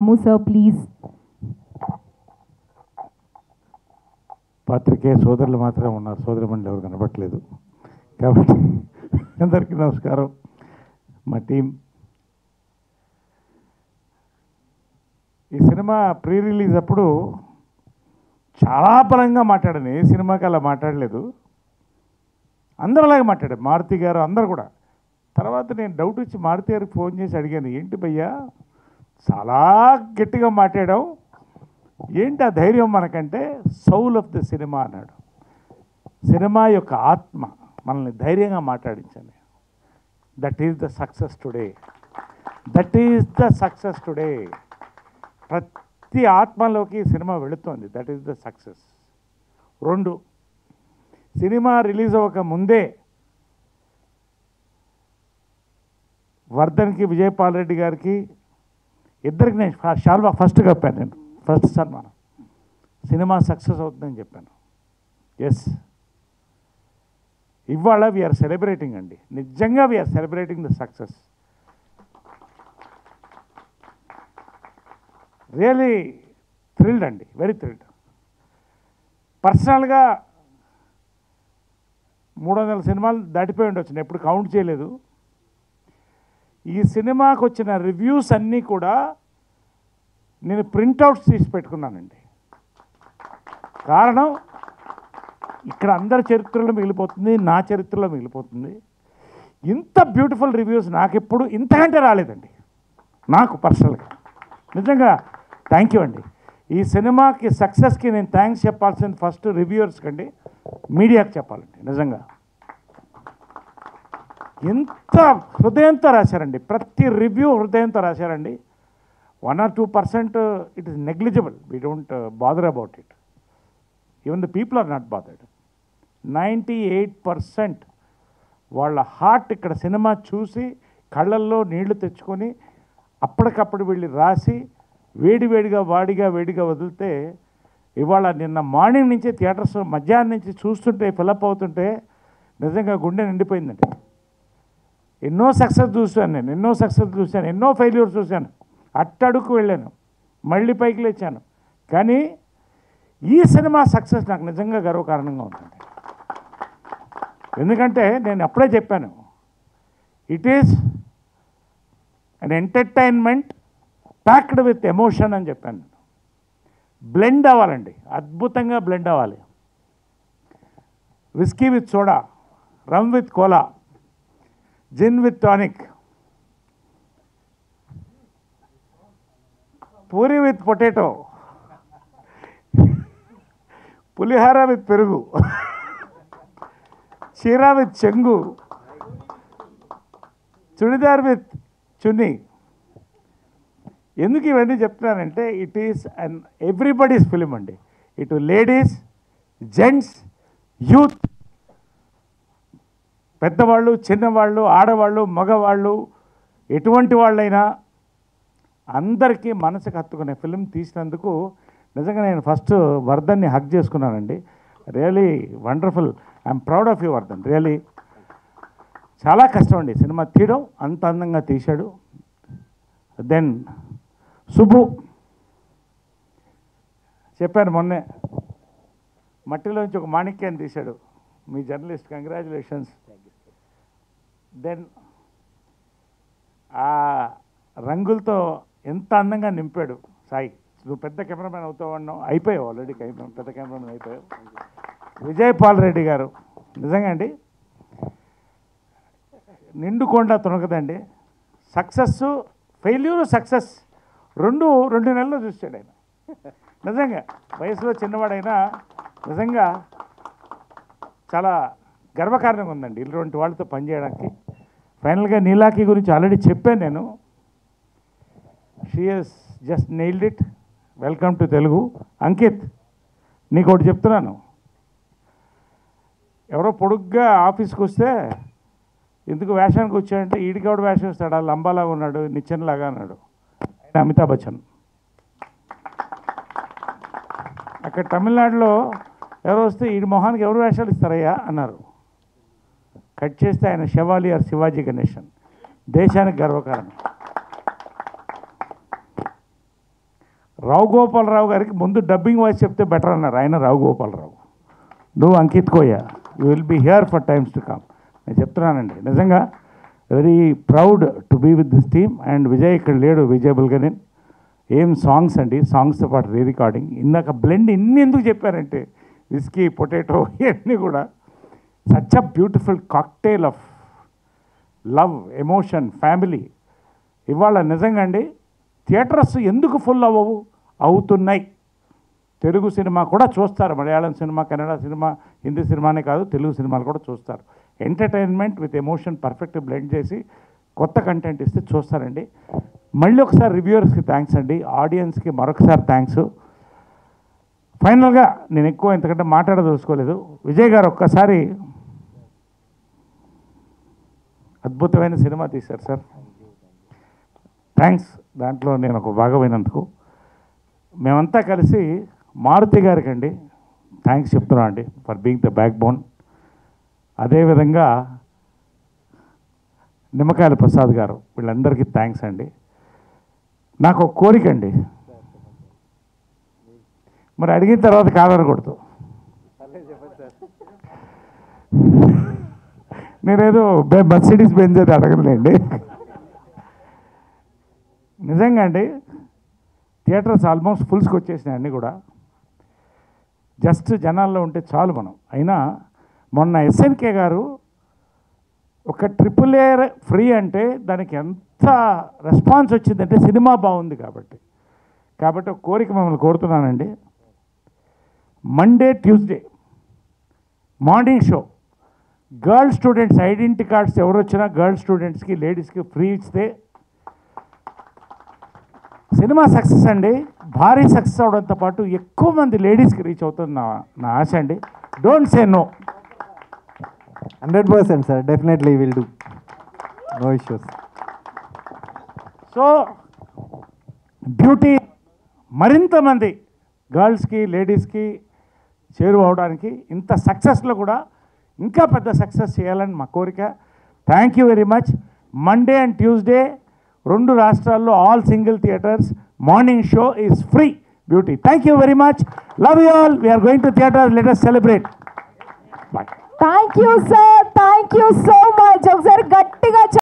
Sir, please. పాత్రికే సోదరులు మాత్రమే ఉన్నారు, సోదరిమణులు ఎవరు కనబట్టలేదు. కాబట్టి అందరికీ నమస్కారం. మా టీం ఈ సినిమా ప్రీ రిలీజ్ అప్పుడు చాలా బలంగా మాట్లాడాను. ఏ సినిమాకి అలా మాట్లాడలేదు, అందరూ అలాగే మాట్లాడారు, మారుతి గారు అందరు కూడా. తర్వాత నేను డౌట్ వచ్చి మారుతి గారికి ఫోన్ చేసి అడిగాను, ఏంటి భయ్యా చాలా గట్టిగా మాట్లాడావు, ఏంటి ఆ ధైర్యం మనకంటే సౌల్ ఆఫ్ ద సినిమా అన్నాడు. సినిమా యొక్క ఆత్మ మనల్ని ధైర్యంగా మాట్లాడించండి. That is the success today, that is the success today. ప్రతి ఆత్మలోకి సినిమా వెళుతోంది, దట్ ఈస్ ద సక్సెస్. రెండు, సినిమా రిలీజ్ అవ్వక ముందే వర్ధన్కి, విజయపాల్ రెడ్డి గారికి ఇద్దరికి నేను షాల్వా ఫస్ట్ కప్పాను. నేను ఫస్ట్ సన్మానం, సినిమా సక్సెస్ అవుతుందని చెప్పాను. ఎస్, ఇవాళ వీఆర్ సెలబ్రేటింగ్ అండి, నిజంగా we're celebrating the success. Really thrilled అండి, వెరీ థ్రిల్డ్. పర్సనల్గా 300 సినిమాలు దాటిపోయి ఉండొచ్చు, నేను ఎప్పుడు కౌంట్ చేయలేదు. ఈ సినిమాకు వచ్చిన రివ్యూస్ అన్నీ కూడా నేను ప్రింట్అవుట్స్ తీసి పెట్టుకున్నానండి. కారణం, ఇక్కడ అందరి చరిత్రలో మిగిలిపోతుంది, నా చరిత్రలో మిగిలిపోతుంది. ఇంత బ్యూటిఫుల్ రివ్యూస్ నాకు ఎప్పుడు ఇంతకంటే రాలేదండి, నాకు పర్సనల్గా. నిజంగా థ్యాంక్ యూ అండి. ఈ సినిమాకి సక్సెస్కి నేను థ్యాంక్స్ చెప్పాల్సింది ఫస్ట్ రివ్యూవర్స్ కండి, మీడియాకి చెప్పాలండి. నిజంగా ఎంత హృదయంతో రాశారండి, ప్రతి రివ్యూ హృదయంతో రాశారండి. 1 or 2% it is negligible, we don't bother about it. Even the people are not bothered. 98% వాళ్ళ హార్ట్ ఇక్కడ సినిమా చూసి కళ్ళల్లో నీళ్లు తెచ్చుకొని అప్పటికప్పుడు వెళ్ళి రాసి వేడివేడిగా వేడిగా వదిలితే, ఇవాళ నిన్న మార్నింగ్ నుంచి థియేటర్స్ మధ్యాహ్నం నుంచి చూస్తుంటే, ఫిలప్ అవుతుంటే నిజంగా గుండె నిండిపోయిందండి. ఎన్నో సక్సెస్ చూశాను నేను, ఎన్నో ఫెయిల్యూర్స్ చూశాను, అట్టడుకు వెళ్ళాను, మళ్ళీ పైకి లేచాను. కానీ ఈ సినిమా సక్సెస్ నాకు నిజంగా గర్వకారణంగా ఉంటుంది. ఎందుకంటే నేను అప్పుడే చెప్పాను, it is an entertainment packed with emotion అని చెప్పాను. బ్లెండ్ అవ్వాలండి, అద్భుతంగా బ్లెండ్ అవ్వాలి. Whisky with soda, rum with cola, gin with tonic, puri with potato, pulihora with పెరుగు, చీర విత్ చెంగు, చుడిదార్ విత్ చున్నీ. ఎందుకు ఇవన్నీ చెప్తున్నానంటే, it is an everybody's film అండి. ఇటు లేడీస్, జెంట్స్, యూత్, పెద్దవాళ్ళు, చిన్నవాళ్ళు, ఆడవాళ్ళు, మగవాళ్ళు, ఎటువంటి వాళ్ళైనా అందరికీ మనసుకు హత్తుకునే ఫిలిం తీసినందుకు నిజంగా నేను ఫస్ట్ వర్ధన్ని హక్ చేసుకున్నానండి. Really wonderful, I'm proud of you Vardhan. Really చాలా కష్టం అండి సినిమా తీయడం, అంత అందంగా తీశాడు. దెన్ సుబ్బు, చెప్పాను మొన్నే, మట్టిలోంచి ఒక మాణిక్యాన్ని తీశాడు మీ జర్నలిస్ట్, కంగ్రాచులేషన్స్. దెన్ ఆ రంగులతో ఎంత అందంగా నింపాడు సాయి. నువ్వు పెద్ద కెమెరామెన్ అవుతావు అన్నావు, అయిపోయావు ఆల్రెడీ, పెద్ద కెమెరామెన్ అయిపోయావు. విజయపాల్ రెడ్డి గారు నిజంగా అండి, నిండుకొండ తునకదండి. సక్సెస్, ఫెయిల్యూర్, సక్సెస్ రెండు నెలల్లో చూశాడు ఆయన. నిజంగా వయసులో చిన్నవాడైనా నిజంగా చాలా గర్వకారణంగా ఉందండి ఇటువంటి వాళ్ళతో పనిచేయడానికి. ఫైనల్గా నీలాకి గురించి ఆల్రెడీ చెప్పాను నేను, she has just nailed it. Welcome to Telugu. Ankit, నీకు ఒకటి చెప్తున్నాను, ఎవరో పొడుగ్గా ఆఫీస్కి వస్తే ఎందుకు వేషానికి వచ్చాడంటే, ఈడికావిడ వేషం ఇస్తాడు, లంబాలాగా ఉన్నాడు, నిచ్చెనలాగా అన్నాడు. ఆయన అమితాబ్ బచ్చన్. అక్కడ తమిళనాడులో ఎవరో వస్తే ఈ మొహానికి ఎవరు వేషాలు ఇస్తారయ్యా అన్నారు. కట్ చేస్తే ఆయన శవాలి ఆర్ శివాజీ గణేశన్. దేశానికి గర్వకారణం. రావు గోపాలరావు గారికి ముందు డబ్బింగ్ వాయిస్ చెప్తే బెటర్ అన్నారు. ఆయన రావు గోపాలరావు, నువ్వు Ankit Koya, you will be here for times to come. నేను చెప్తున్నానండి, నిజంగా very proud to be with this team. And Vijay ఇక్కడ లేడు, విజయ్ బుల్గనిన్. ఏం సాంగ్స్ అండి, సాంగ్స్తో పాటు రీ రికార్డింగ్. ఇందాక బ్లెండ్ ఇన్ని ఎందుకు చెప్పారంటే విస్కీ, పొటాటో ఇవన్నీ కూడా such a beautiful cocktail of love, emotion, family. ఇవాళ నిజంగా అండి థియేటర్స్ ఎందుకు ఫుల్ అవ్వవు? అవుతున్నాయి. తెలుగు సినిమా కూడా చూస్తారు, మలయాళం సినిమా, కన్నడ సినిమా, హిందీ సినిమానే కాదు తెలుగు సినిమాలు కూడా చూస్తారు. Entertainment with emotion perfect blend చేసి కొత్త కంటెంట్ ఇస్తే చూస్తారండి. మళ్ళీ ఒకసారి రివ్యూవర్స్కి థ్యాంక్స్ అండి, ఆడియన్స్కి మరొకసారి థ్యాంక్స్. ఫైనల్గా నేను ఎక్కువ ఇంతకంటే మాట్లాడదలుచుకోలేదు. విజయ్ గారు ఒక్కసారి అద్భుతమైన సినిమా తీశారు సార్, థ్యాంక్స్. దాంట్లో నేను ఒక భాగమైనందుకు మేమంతా కలిసి మారుతి గారికి అండి థ్యాంక్స్ చెప్తున్నాం అండి for being the back bone. అదేవిధంగా నిమ్మకాయల ప్రసాద్ గారు, వీళ్ళందరికీ థ్యాంక్స్ అండి. నాకు ఒక కోరిక అండి, మరి అడిగిన తర్వాత కాదనకూడదు. నేనేదో మర్సిడీస్ బెంజ్ అది అడగలేండి. నిజంగా అండి థియేటర్స్ ఆల్మోస్ట్ ఫుల్స్కి వచ్చేసినాయి అన్నీ కూడా. జస్ట్ జనాల్లో ఉంటే చాలు మనం. అయినా మొన్న ఎస్ఎన్కే గారు ఒక AAA ఫ్రీ అంటే దానికి ఎంత రెస్పాన్స్ వచ్చిందంటే సినిమా బాగుంది కాబట్టి ఒక కోరిక మిమ్మల్ని కోరుతున్నానండి. Monday, Tuesday morning show girl students identity cards ఎవరు వచ్చినా గర్ల్ స్టూడెంట్స్కి, లేడీస్కి ఫ్రీ ఇస్తే సినిమా సక్సెస్ అండి. భారీ సక్సెస్ అవడంతో పాటు ఎక్కువ మంది లేడీస్కి రీచ్ అవుతుంది నా ఆశ అండి. Don't say no. 100% sir, definitely will do, no issues. So beauty మరింత మంది గర్ల్స్కి, లేడీస్కి చేరువవడానికి ఇంత సక్సెస్లో కూడా ఇంకా పెద్ద సక్సెస్ చేయాలని మా కోరిక. Thank you very much. Monday and Tuesday 2 రాష్ట్రాల్లో all single theatres morning show is free. Beauty. Thank you very much. Love you all. We're going to theatre. Let us celebrate. Bye. Thank you sir, thank you so much. ఒకసారి గట్టిగా